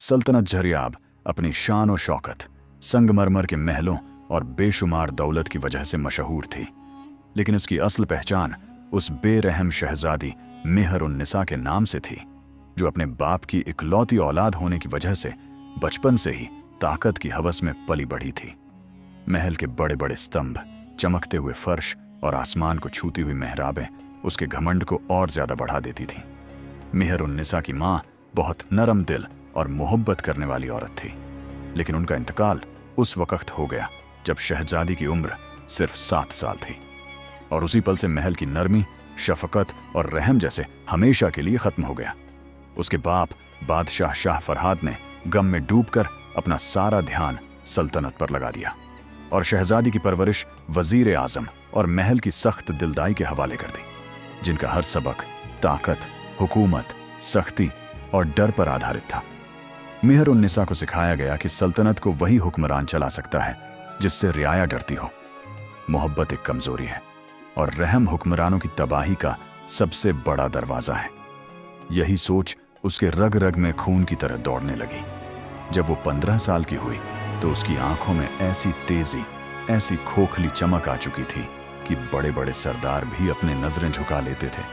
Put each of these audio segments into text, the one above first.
सल्तनत झरियाब अपनी शान और शौकत, संगमरमर के महलों और बेशुमार दौलत की वजह से मशहूर थी, लेकिन उसकी असल पहचान उस बेरहम शहजादी मेहर-उन-निसा के नाम से थी, जो अपने बाप की इकलौती औलाद होने की वजह से बचपन से ही ताकत की हवस में पली बढ़ी थी। महल के बड़े बड़े स्तंभ, चमकते हुए फर्श और आसमान को छूती हुई मेहराबें उसके घमंड को और ज्यादा बढ़ा देती थीं। मेहर-उन-निसा की माँ बहुत नरम दिल और मोहब्बत करने वाली औरत थी, लेकिन उनका इंतकाल उस वक्त हो गया जब शहजादी की उम्र सिर्फ 7 साल थी, और उसी पल से महल की नरमी, शफकत और रहम जैसे हमेशा के लिए खत्म हो गया। उसके बाप बादशाह शाह फरहाद ने गम में डूबकर अपना सारा ध्यान सल्तनत पर लगा दिया और शहजादी की परवरिश वजीर आजम और महल की सख्त दिलदाई के हवाले कर दी, जिनका हर सबक ताकत, हुकूमत, सख्ती और डर पर आधारित था। मेहर-उन-निसा को सिखाया गया कि सल्तनत को वही हुक्मरान चला सकता है जिससे रियाया डरती हो। मोहब्बत एक कमजोरी है और रहम हुक्मरानों की तबाही का सबसे बड़ा दरवाजा है। यही सोच उसके रग रग में खून की तरह दौड़ने लगी। जब वो 15 साल की हुई तो उसकी आंखों में ऐसी तेजी, ऐसी खोखली चमक आ चुकी थी कि बड़े बड़े सरदार भी अपने नजरें झुका लेते थे।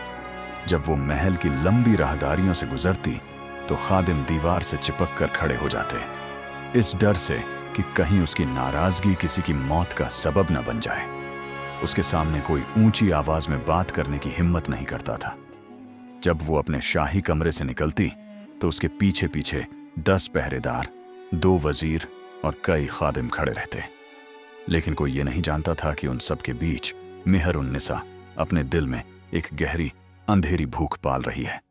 जब वो महल की लंबी राहदारियों से गुजरती तो खादिम दीवार से चिपक कर खड़े हो जाते, इस डर से कि कहीं उसकी नाराजगी किसी की मौत का सबब न बन जाए। उसके सामने कोई ऊंची आवाज में बात करने की हिम्मत नहीं करता था। जब वो अपने शाही कमरे से निकलती तो उसके पीछे पीछे 10 पहरेदार, 2 वजीर और कई खादिम खड़े रहते, लेकिन कोई ये नहीं जानता था कि उन सब के बीच मेहर-उन-निसा अपने दिल में एक गहरी अंधेरी भूख पाल रही है।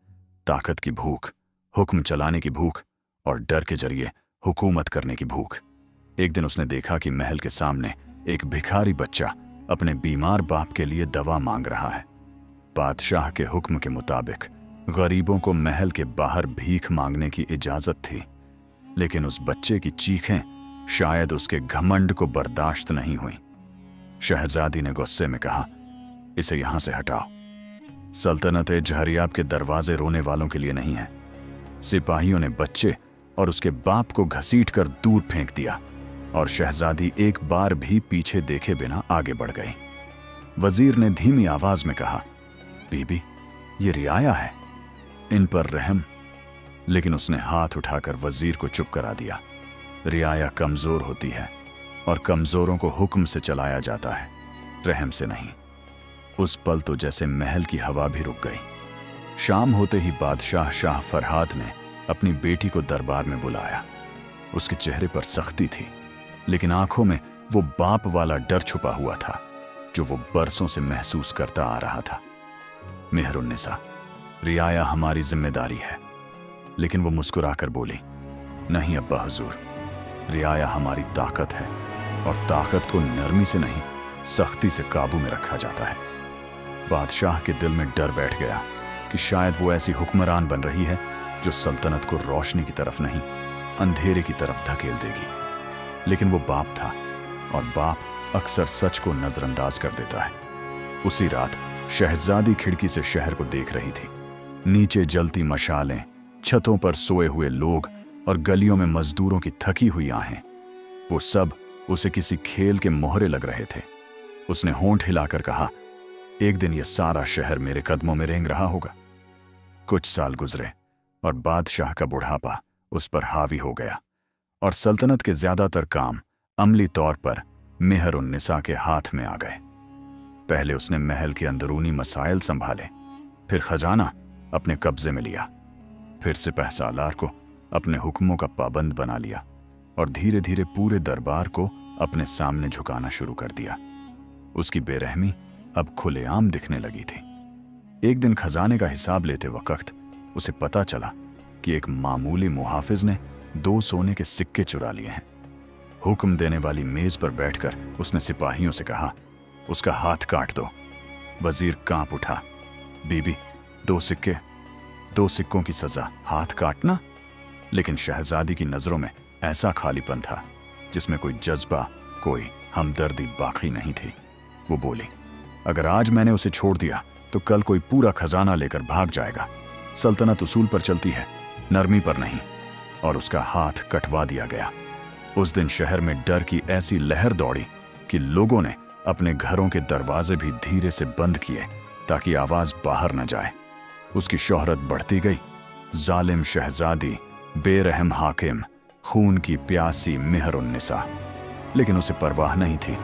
ताकत की भूख, हुक्म चलाने की भूख और डर के जरिए हुकूमत करने की भूख। एक दिन उसने देखा कि महल के सामने एक भिखारी बच्चा अपने बीमार बाप के लिए दवा मांग रहा है। बादशाह के हुक्म के मुताबिक गरीबों को महल के बाहर भीख मांगने की इजाजत थी, लेकिन उस बच्चे की चीखें शायद उसके घमंड को बर्दाश्त नहीं हुई। शहजादी ने गुस्से में कहा, इसे यहां से हटाओ। सल्तनत झरियाब के दरवाजे रोने वालों के लिए नहीं है। सिपाहियों ने बच्चे और उसके बाप को घसीट कर दूर फेंक दिया और शहजादी एक बार भी पीछे देखे बिना आगे बढ़ गई। वजीर ने धीमी आवाज में कहा, बीबी, ये रियाया है, इन पर रहम। लेकिन उसने हाथ उठाकर वजीर को चुप करा दिया। रियाया कमजोर होती है और कमजोरों को हुक्म से चलाया जाता है, रहम से नहीं। उस पल तो जैसे महल की हवा भी रुक गई। शाम होते ही बादशाह शाह फरहाद ने अपनी बेटी को दरबार में बुलाया। उसके चेहरे पर सख्ती थी, लेकिन आंखों में वो बाप वाला डर छुपा हुआ था जो वो बरसों से महसूस करता आ रहा था। मेहर-उन-निसा, रियाया हमारी जिम्मेदारी है। लेकिन वो मुस्कुराकर बोली, नहीं अब्बा हुजूर, रियाया हमारी ताकत है और ताकत को नरमी से नहीं, सख्ती से काबू में रखा जाता है। बादशाह के दिल में डर बैठ गया कि शायद वो ऐसी हुक्मरान बन रही है जो सल्तनत को रोशनी की तरफ नहीं, अंधेरे की तरफ धकेल देगी। लेकिन वो बाप था और बाप अक्सर सच को नजरअंदाज कर देता है। उसी रात शहजादी खिड़की से शहर को देख रही थी। नीचे जलती मशालें, छतों पर सोए हुए लोग और गलियों में मजदूरों की थकी हुई आहें, वो सब उसे किसी खेल के मोहरे लग रहे थे। उसने होंठ हिलाकर कहा, एक दिन ये सारा शहर मेरे कदमों में रेंग रहा होगा। कुछ साल गुजरे और बादशाह का बुढ़ापा उस पर हावी हो गया और सल्तनत के ज्यादातर काम अमली तौर पर मेहर-उन-निसा के हाथ में आ गए। पहले उसने महल के अंदरूनी मसाइल संभाले, फिर खजाना अपने कब्जे में लिया, फिर सिपहसालार को अपने हुक्मों का पाबंद बना लिया और धीरे धीरे पूरे दरबार को अपने सामने झुकाना शुरू कर दिया। उसकी बेरहमी अब खुलेआम दिखने लगी थी। एक दिन खजाने का हिसाब लेते वक्त उसे पता चला कि एक मामूली मुहाफिज ने 2 सोने के सिक्के चुरा लिए हैं। हुक्म देने वाली मेज पर बैठकर उसने सिपाहियों से कहा, उसका हाथ काट दो। वजीर कांप उठा, बीबी, 2 सिक्कों की सजा, हाथ काटना? लेकिन शहजादी की नजरों में ऐसा खालीपन था जिसमें कोई जज्बा, कोई हमदर्दी बाकी नहीं थी। वो बोली, अगर आज मैंने उसे छोड़ दिया तो कल कोई पूरा खजाना लेकर भाग जाएगा। सल्तनत उसूल पर चलती है, नरमी पर नहीं। और उसका हाथ कटवा दिया गया। उस दिन शहर में डर की ऐसी लहर दौड़ी कि लोगों ने अपने घरों के दरवाजे भी धीरे से बंद किए ताकि आवाज बाहर न जाए। उसकी शोहरत बढ़ती गई। जालिम शहजादी, बेरहम हाकिम, खून की प्यासी मेहरुन्निसा। लेकिन उसे परवाह नहीं थी।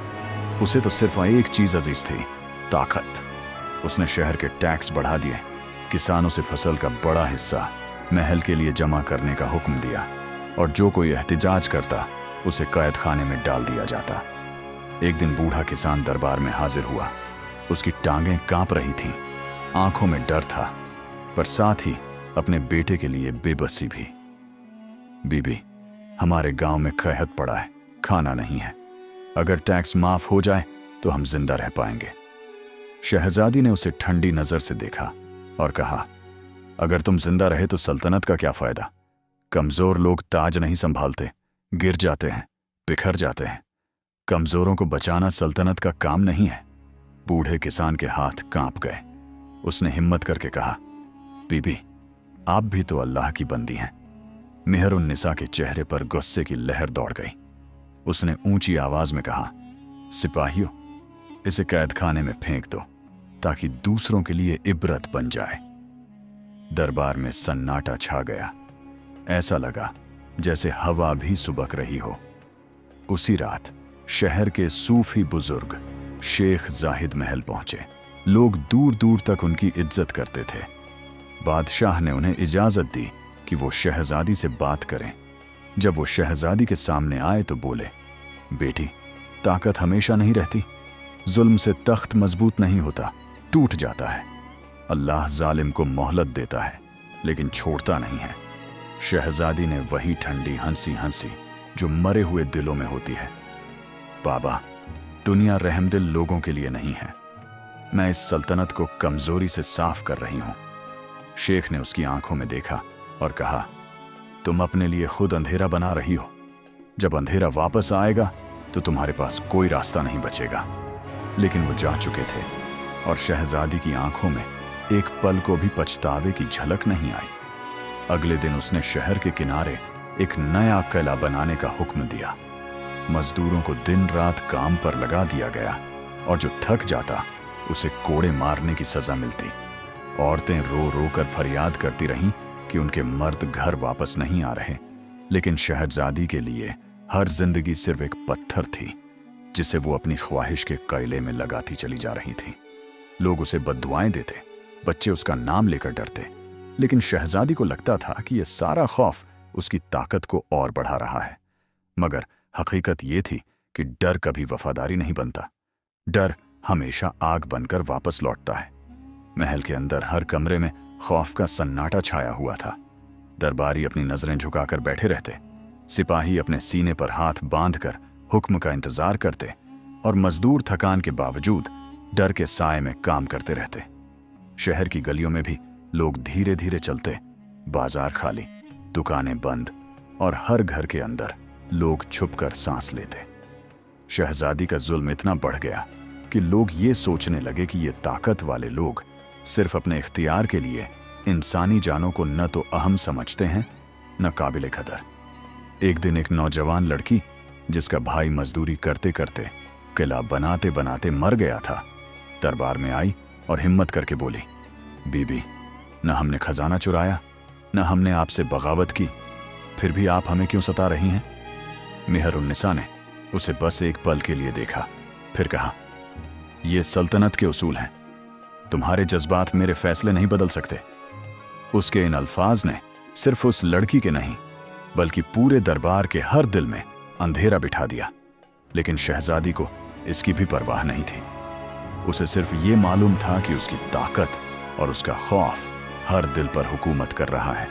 उसे तो सिर्फ एक चीज अजीज थी, ताकत। उसने शहर के टैक्स बढ़ा दिए, किसानों से फसल का बड़ा हिस्सा महल के लिए जमा करने का हुक्म दिया, और जो कोई एहतिजाज करता उसे कैद खाने में डाल दिया जाता। एक दिन बूढ़ा किसान दरबार में हाजिर हुआ। उसकी टांगें कांप रही थीं, आंखों में डर था, पर साथ ही अपने बेटे के लिए बेबसी भी। बीबी, हमारे गांव में कहत पड़ा है, खाना नहीं है। अगर टैक्स माफ हो जाए तो हम जिंदा रह पाएंगे। शहजादी ने उसे ठंडी नजर से देखा और कहा, अगर तुम जिंदा रहे तो सल्तनत का क्या फायदा? कमजोर लोग ताज नहीं संभालते, गिर जाते हैं, बिखर जाते हैं। कमजोरों को बचाना सल्तनत का काम नहीं है। बूढ़े किसान के हाथ कांप गए। उसने हिम्मत करके कहा, बीबी, आप भी तो अल्लाह की बंदी हैं। मेहरुन्निसा के चेहरे पर गुस्से की लहर दौड़ गई। उसने ऊंची आवाज में कहा, सिपाहियों, इसे कैद खाने में फेंक दो ताकि दूसरों के लिए इबरत बन जाए। दरबार में सन्नाटा छा गया। ऐसा लगा जैसे हवा भी सुबक रही हो। उसी रात शहर के सूफी बुजुर्ग शेख जाहिद महल पहुंचे। लोग दूर दूर तक उनकी इज्जत करते थे। बादशाह ने उन्हें इजाजत दी कि वो शहजादी से बात करें। जब वो शहजादी के सामने आए तो बोले, बेटी, ताकत हमेशा नहीं रहती। जुल्म से तख्त मजबूत नहीं होता, टूट जाता है। अल्लाह जालिम को मोहलत देता है लेकिन छोड़ता नहीं है। शहजादी ने वही ठंडी हंसी हंसी जो मरे हुए दिलों में होती है। बाबा, दुनिया रहमदिल लोगों के लिए नहीं है। मैं इस सल्तनत को कमजोरी से साफ कर रही हूं। शेख ने उसकी आंखों में देखा और कहा, तुम अपने लिए खुद अंधेरा बना रही हो। जब अंधेरा वापस आएगा तो तुम्हारे पास कोई रास्ता नहीं बचेगा। लेकिन वो जा चुके थे और शहजादी की आंखों में एक पल को भी पछतावे की झलक नहीं आई। अगले दिन उसने शहर के किनारे एक नया किला बनाने का हुक्म दिया। मजदूरों को दिन रात काम पर लगा दिया गया और जो थक जाता उसे कोड़े मारने की सजा मिलती। औरतें रो रो कर फरियाद करती रहीं कि उनके मर्द घर वापस नहीं आ रहे। लेकिन शहजादी के लिए हर जिंदगी सिर्फ एक पत्थर थी जिसे वो अपनी ख्वाहिश के किले में लगाती चली जा रही थी। लोग उसे बद्दुआएं देते, बच्चे उसका नाम लेकर डरते, लेकिन शहजादी को लगता था कि यह सारा खौफ उसकी ताकत को और बढ़ा रहा है। मगर हकीकत ये थी कि डर कभी वफादारी नहीं बनता। डर हमेशा आग बनकर वापस लौटता है। महल के अंदर हर कमरे में खौफ का सन्नाटा छाया हुआ था। दरबारी अपनी नजरें झुकाकर बैठे रहते, सिपाही अपने सीने पर हाथ बांधकर हुक्म का इंतजार करते, और मजदूर थकान के बावजूद डर के साए में काम करते रहते। शहर की गलियों में भी लोग धीरे धीरे चलते, बाजार खाली, दुकानें बंद, और हर घर के अंदर लोग छुपकर सांस लेते। शहजादी का जुल्म इतना बढ़ गया कि लोग ये सोचने लगे कि ये ताकत वाले लोग सिर्फ अपने इख्तियार के लिए इंसानी जानों को न तो अहम समझते हैं न काबिल कदर। एक दिन एक नौजवान लड़की जिसका भाई मजदूरी करते करते किला बनाते बनाते मर गया था, दरबार में आई और हिम्मत करके बोली, बीबी, न हमने खजाना चुराया, न हमने आपसे बगावत की, फिर भी आप हमें क्यों सता रही हैं? मेहरुन्निसा ने उसे बस एक पल के लिए देखा, फिर कहा, ये सल्तनत के उसूल हैं, तुम्हारे जज्बात मेरे फैसले नहीं बदल सकते। उसके इन अल्फाज ने सिर्फ उस लड़की के नहीं बल्कि पूरे दरबार के हर दिल में अंधेरा बिठा दिया। लेकिन शहजादी को इसकी भी परवाह नहीं थी। उसे सिर्फ ये मालूम था कि उसकी ताकत और उसका खौफ हर दिल पर हुकूमत कर रहा है।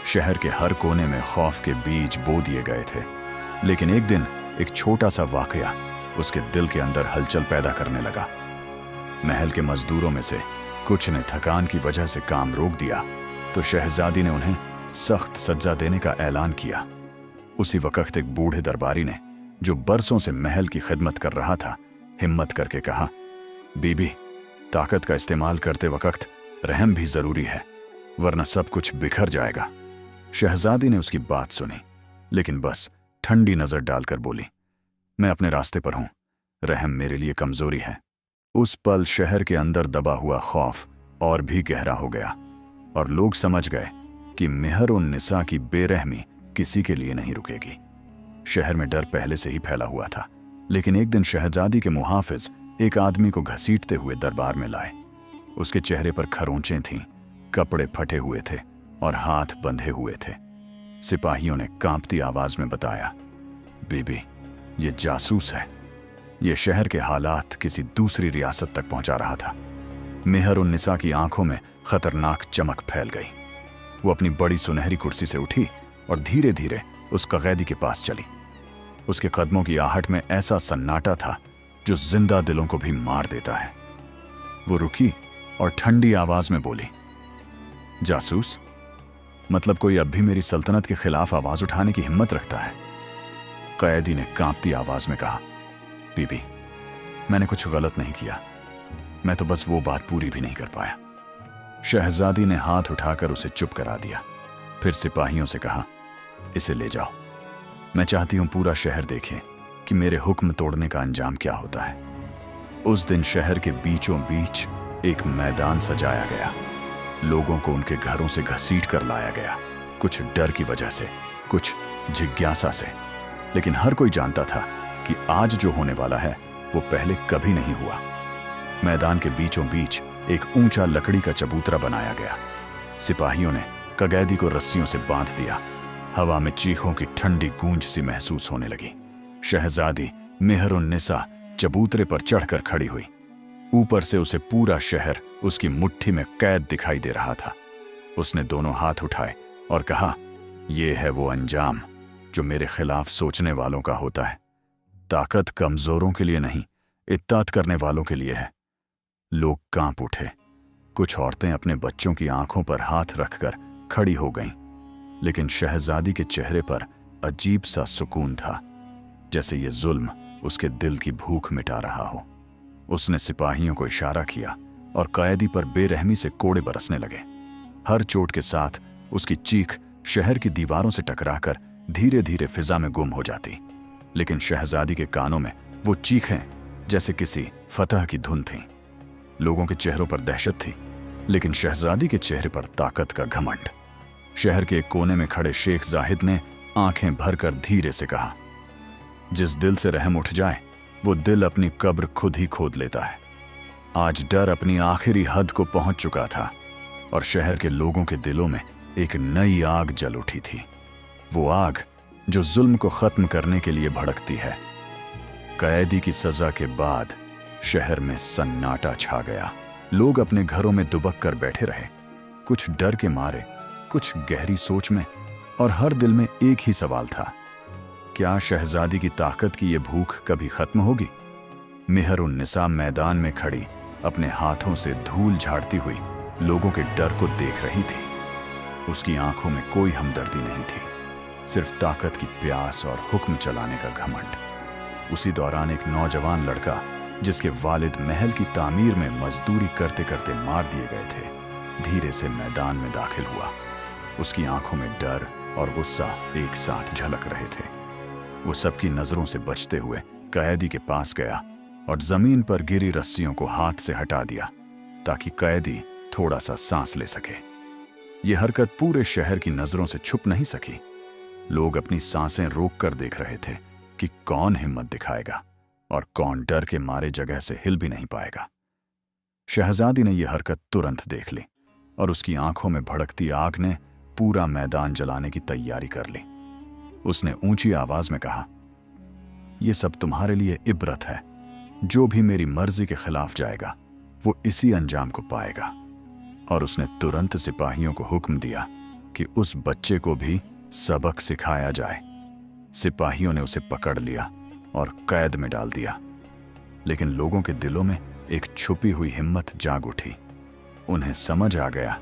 शहर के हर कोने में खौफ के बीज बो दिए गए थे। लेकिन एक दिन एक छोटा सा वाकया उसके दिल के अंदर हलचल पैदा करने लगा। महल के मजदूरों में से कुछ ने थकान की वजह से काम रोक दिया तो शहजादी ने उन्हें सख्त सज्जा देने का ऐलान किया। उसी वक्त एक बूढ़े दरबारी ने, जो बरसों से महल की खिदमत कर रहा था, हिम्मत करके कहा, बीबी, ताकत का इस्तेमाल करते वक्त रहम भी जरूरी है, वरना सब कुछ बिखर जाएगा। शहजादी ने उसकी बात सुनी, लेकिन बस ठंडी नजर डालकर बोली, मैं अपने रास्ते पर हूं, रहम मेरे लिए कमजोरी है। उस पल शहर के अंदर दबा हुआ खौफ और भी गहरा हो गया और लोग समझ गए कि मेहर उन निसा की बेरहमी किसी के लिए नहीं रुकेगी। शहर में डर पहले से ही फैला हुआ था, लेकिन एक दिन शहजादी के मुहाफिज एक आदमी को घसीटते हुए दरबार में लाए। उसके चेहरे पर खरोंचें थीं, कपड़े फटे हुए थे और हाथ बंधे हुए थे। सिपाहियों ने कांपती आवाज में बताया, बीबी, ये जासूस है। ये शहर के हालात किसी दूसरी रियासत तक पहुंचा रहा था। मेहर उन निसा की आंखों में खतरनाक चमक फैल गई। वो अपनी बड़ी सुनहरी कुर्सी से उठी और धीरे धीरे उस कैदी के पास चली। उसके कदमों की आहट में ऐसा सन्नाटा था जो जिंदा दिलों को भी मार देता है। वो रुकी और ठंडी आवाज में बोली, जासूस? मतलब कोई अब भी मेरी सल्तनत के खिलाफ आवाज उठाने की हिम्मत रखता है? कैदी ने कांपती आवाज में कहा, बीबी, मैंने कुछ गलत नहीं किया, मैं तो बस वो बात पूरी भी नहीं कर पाया। शहजादी ने हाथ उठाकर उसे चुप करा दिया। फिर सिपाहियों से कहा, इसे ले जाओ। मैं चाहती हूं पूरा शहर देखे कि मेरे हुक्म तोड़ने का अंजाम क्या होता है। उस दिन शहर के बीचों बीच एक मैदान सजाया गया। लोगों को उनके घरों से घसीट कर लाया गया, कुछ डर की वजह से, कुछ जिज्ञासा से, लेकिन हर कोई जानता था कि आज जो होने वाला है वो पहले कभी नहीं हुआ। मैदान के बीचों बीच एक ऊंचा लकड़ी का चबूतरा बनाया गया। सिपाहियों ने कैदी को रस्सियों से बांध दिया। हवा में चीखों की ठंडी गूंज सी महसूस होने लगी। शहजादी मेहर उन निसा चबूतरे पर चढ़कर खड़ी हुई। ऊपर से उसे पूरा शहर उसकी मुट्ठी में कैद दिखाई दे रहा था। उसने दोनों हाथ उठाए और कहा, यह है वो अंजाम जो मेरे खिलाफ सोचने वालों का होता है। ताकत कमजोरों के लिए नहीं, इत्तात करने वालों के लिए है। लोग कांप उठे। कुछ औरतें अपने बच्चों की आंखों पर हाथ रखकर खड़ी हो गईं, लेकिन शहजादी के चेहरे पर अजीब सा सुकून था, जैसे ये जुल्म उसके दिल की भूख मिटा रहा हो। उसने सिपाहियों को इशारा किया और कैदी पर बेरहमी से कोड़े बरसने लगे। हर चोट के साथ उसकी चीख शहर की दीवारों से टकराकर धीरे धीरे फिजा में गुम हो जाती, लेकिन शहजादी के कानों में वो चीखें जैसे किसी फतह की धुन थीं। लोगों के चेहरों पर दहशत थी, लेकिन शहजादी के चेहरे पर ताकत का घमंड। शहर के एक कोने में खड़े शेख जाहिद ने आंखें भरकर धीरे से कहा, जिस दिल से रहम उठ जाए वो दिल अपनी कब्र खुद ही खोद लेता है। आज डर अपनी आखिरी हद को पहुंच चुका था और शहर के लोगों के दिलों में एक नई आग जल उठी थी, वो आग जो जुल्म को खत्म करने के लिए भड़कती है। कैदी की सजा के बाद शहर में सन्नाटा छा गया। लोग अपने घरों में दुबक कर बैठे रहे, कुछ डर के मारे, कुछ गहरी सोच में, और हर दिल में एक ही सवाल था, क्या शहजादी की ताकत की ये भूख कभी खत्म होगी? मेहर उन निसा मैदान में खड़ी अपने हाथों से धूल झाड़ती हुई लोगों के डर को देख रही थी। उसकी आंखों में कोई हमदर्दी नहीं थी, सिर्फ ताकत की प्यास और हुक्म चलाने का घमंड। उसी दौरान एक नौजवान लड़का, जिसके वालिद महल की तामीर में मजदूरी करते करते मार दिए गए थे, धीरे से मैदान में दाखिल हुआ। उसकी आंखों में डर और गुस्सा एक साथ झलक रहे थे। वो सबकी नजरों से बचते हुए कैदी के पास गया और जमीन पर गिरी रस्सियों को हाथ से हटा दिया ताकि कैदी थोड़ा सा सांस ले सके। ये हरकत पूरे शहर की नजरों से छुप नहीं सकी। लोग अपनी सांसें रोक कर देख रहे थे कि कौन हिम्मत दिखाएगा और कौन डर के मारे जगह से हिल भी नहीं पाएगा। शहजादी ने यह हरकत तुरंत देख ली और उसकी आंखों में भड़कती आग ने पूरा मैदान जलाने की तैयारी कर ली। उसने ऊंची आवाज में कहा, यह सब तुम्हारे लिए इबरत है। जो भी मेरी मर्जी के खिलाफ जाएगा वो इसी अंजाम को पाएगा। और उसने तुरंत सिपाहियों को हुक्म दिया कि उस बच्चे को भी सबक सिखाया जाए। सिपाहियों ने उसे पकड़ लिया और कैद में डाल दिया, लेकिन लोगों के दिलों में एक छुपी हुई हिम्मत जाग उठी। उन्हें समझ आ गया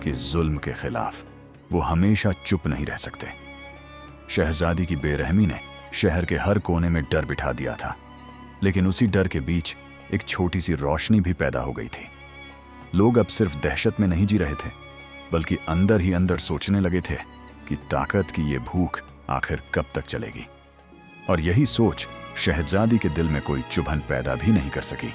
कि जुल्म के खिलाफ वो हमेशा चुप नहीं रह सकते। शहजादी की बेरहमी ने शहर के हर कोने में डर बिठा दिया था, लेकिन उसी डर के बीच एक छोटी सी रोशनी भी पैदा हो गई थी। लोग अब सिर्फ दहशत में नहीं जी रहे थे, बल्कि अंदर ही अंदर सोचने लगे थे कि ताकत की ये भूख आखिर कब तक चलेगी। और यही सोच शहजादी के दिल में कोई चुभन पैदा भी नहीं कर सकी,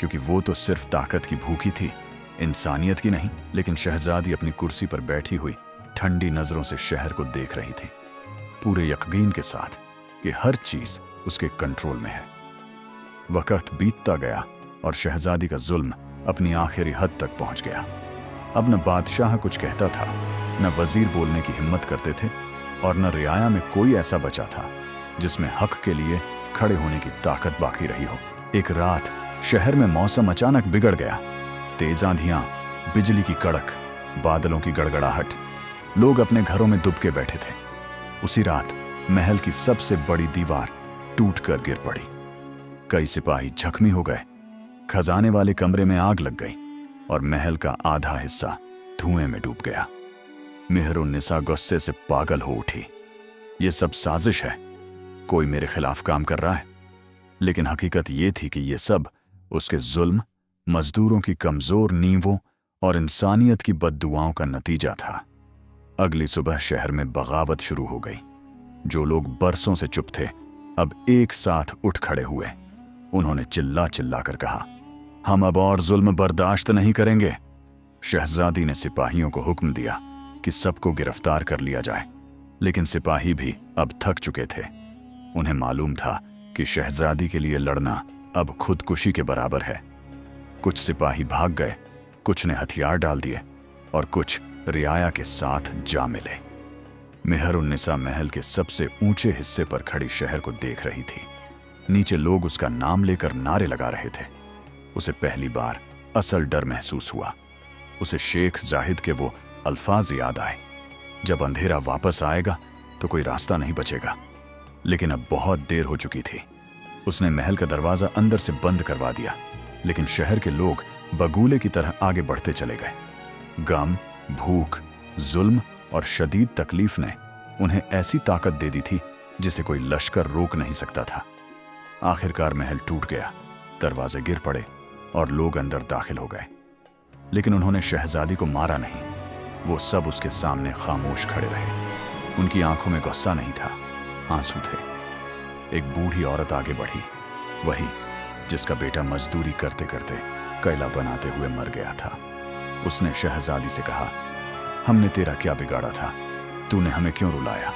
क्योंकि वो तो सिर्फ ताकत की भूखी थी, इंसानियत की नहीं। लेकिन शहजादी अपनी कुर्सी पर बैठी हुई ठंडी नजरों से शहर को देख रही थी, पूरे यकीन के साथ कि हर चीज उसके कंट्रोल में है। वक्त बीतता गया और शहजादी का जुल्म अपनी आखिरी हद तक पहुंच गया। अब न बादशाह कुछ कहता था, न वजीर बोलने की हिम्मत करते थे, और न रियाया में कोई ऐसा बचा था जिसमें हक के लिए खड़े होने की ताकत बाकी रही हो। एक रात शहर में मौसम अचानक बिगड़ गया। तेज आंधियां, बिजली की कड़क, बादलों की गड़गड़ाहट, लोग अपने घरों में दुबके बैठे थे। उसी रात महल की सबसे बड़ी दीवार टूटकर गिर पड़ी। कई सिपाही जख्मी हो गए, खजाने वाले कमरे में आग लग गई और महल का आधा हिस्सा धुएं में डूब गया। मेहरुन्निसा गुस्से से पागल हो उठी। ये सब साजिश है, कोई मेरे खिलाफ काम कर रहा है। लेकिन हकीकत ये थी कि ये सब उसके जुल्म, मजदूरों की कमजोर नींवों और इंसानियत की बद्दुआओं का नतीजा था। अगली सुबह शहर में बगावत शुरू हो गई। जो लोग बरसों से चुप थे अब एक साथ उठ खड़े हुए। उन्होंने चिल्ला चिल्ला कर कहा, हम अब और जुल्म बर्दाश्त नहीं करेंगे। शहजादी ने सिपाहियों को हुक्म दिया कि सबको गिरफ्तार कर लिया जाए, लेकिन सिपाही भी अब थक चुके थे। उन्हें मालूम था कि शहजादी के लिए लड़ना अब खुदकुशी के बराबर है। कुछ सिपाही भाग गए, कुछ ने हथियार डाल दिए और कुछ रियाया के साथ जा मिले। मेहरुन्निसा महल के सबसे ऊंचे हिस्से पर खड़ी शहर को देख रही थी। नीचे लोग उसका नाम लेकर नारे लगा रहे थे। उसे पहली बार असल डर महसूस हुआ। उसे शेख जाहिद के वो अल्फाज याद आए, जब अंधेरा वापस आएगा तो कोई रास्ता नहीं बचेगा। लेकिन अब बहुत देर हो चुकी थी। उसने महल का दरवाजा अंदर से बंद करवा दिया, लेकिन शहर के लोग बगुले की तरह आगे बढ़ते चले गए। गम, भूख, जुल्म और शदीद तकलीफ ने उन्हें ऐसी ताकत दे दी थी जिसे कोई लश्कर रोक नहीं सकता था। आखिरकार महल टूट गया, दरवाजे गिर पड़े और लोग अंदर दाखिल हो गए। लेकिन उन्होंने शहजादी को मारा नहीं। वो सब उसके सामने खामोश खड़े रहे। उनकी आंखों में गुस्सा नहीं था, आंसू थे। एक बूढ़ी औरत आगे बढ़ी, वही जिसका बेटा मजदूरी करते करते कैला बनाते हुए मर गया था। उसने शहजादी से कहा, हमने तेरा क्या बिगाड़ा था, तूने हमें क्यों रुलाया।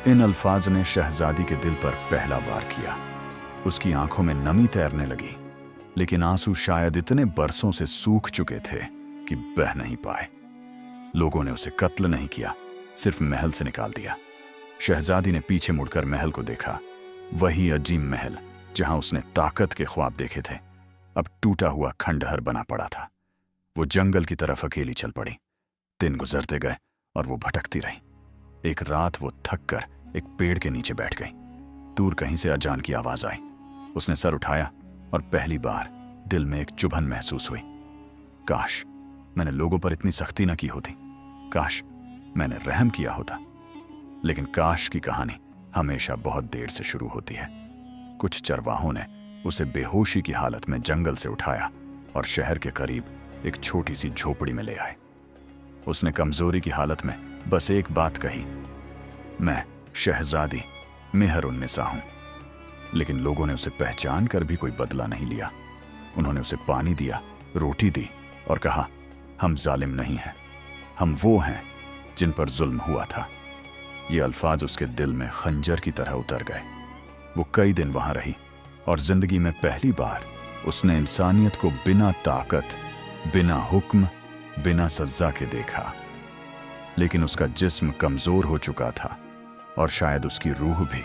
इन अल्फाज ने शहजादी के दिल पर पहला वार किया। उसकी आंखों में नमी तैरने लगी, लेकिन आंसू शायद इतने बरसों से सूख चुके थे कि बह नहीं पाए। लोगों ने उसे कत्ल नहीं किया, सिर्फ महल से निकाल दिया। शहजादी ने पीछे मुड़कर महल को देखा। वही अजीम महल जहां उसने ताकत के ख्वाब देखे थे, अब टूटा हुआ खंडहर बना पड़ा था। वो जंगल की तरफ अकेली चल पड़ी। दिन गुजरते गए और वो भटकती रही। एक रात वो थक कर एक पेड़ के नीचे बैठ गई। दूर कहीं से अजान की आवाज आई। उसने सर उठाया और पहली बार दिल में एक चुभन महसूस हुई। काश मैंने लोगों पर इतनी सख्ती न की होती, काश मैंने रहम किया होता। लेकिन काश की कहानी हमेशा बहुत देर से शुरू होती है। कुछ चरवाहों ने उसे बेहोशी की हालत में जंगल से उठाया और शहर के करीब एक छोटी सी झोपड़ी में ले आए। उसने कमजोरी की हालत में बस एक बात कही, मैं शहजादी मेहरुन्निसा हूं। लेकिन लोगों ने उसे पहचान कर भी कोई बदला नहीं लिया। उन्होंने उसे पानी दिया, रोटी दी और कहा, हम जालिम नहीं हैं, हम वो हैं जिन पर जुल्म हुआ था। ये अल्फाज उसके दिल में खंजर की तरह उतर गए। वो कई दिन वहां रही और जिंदगी में पहली बार उसने इंसानियत को बिना ताकत, बिना हुक्म, बिना सजा के देखा। लेकिन उसका जिस्म कमजोर हो चुका था और शायद उसकी रूह भी।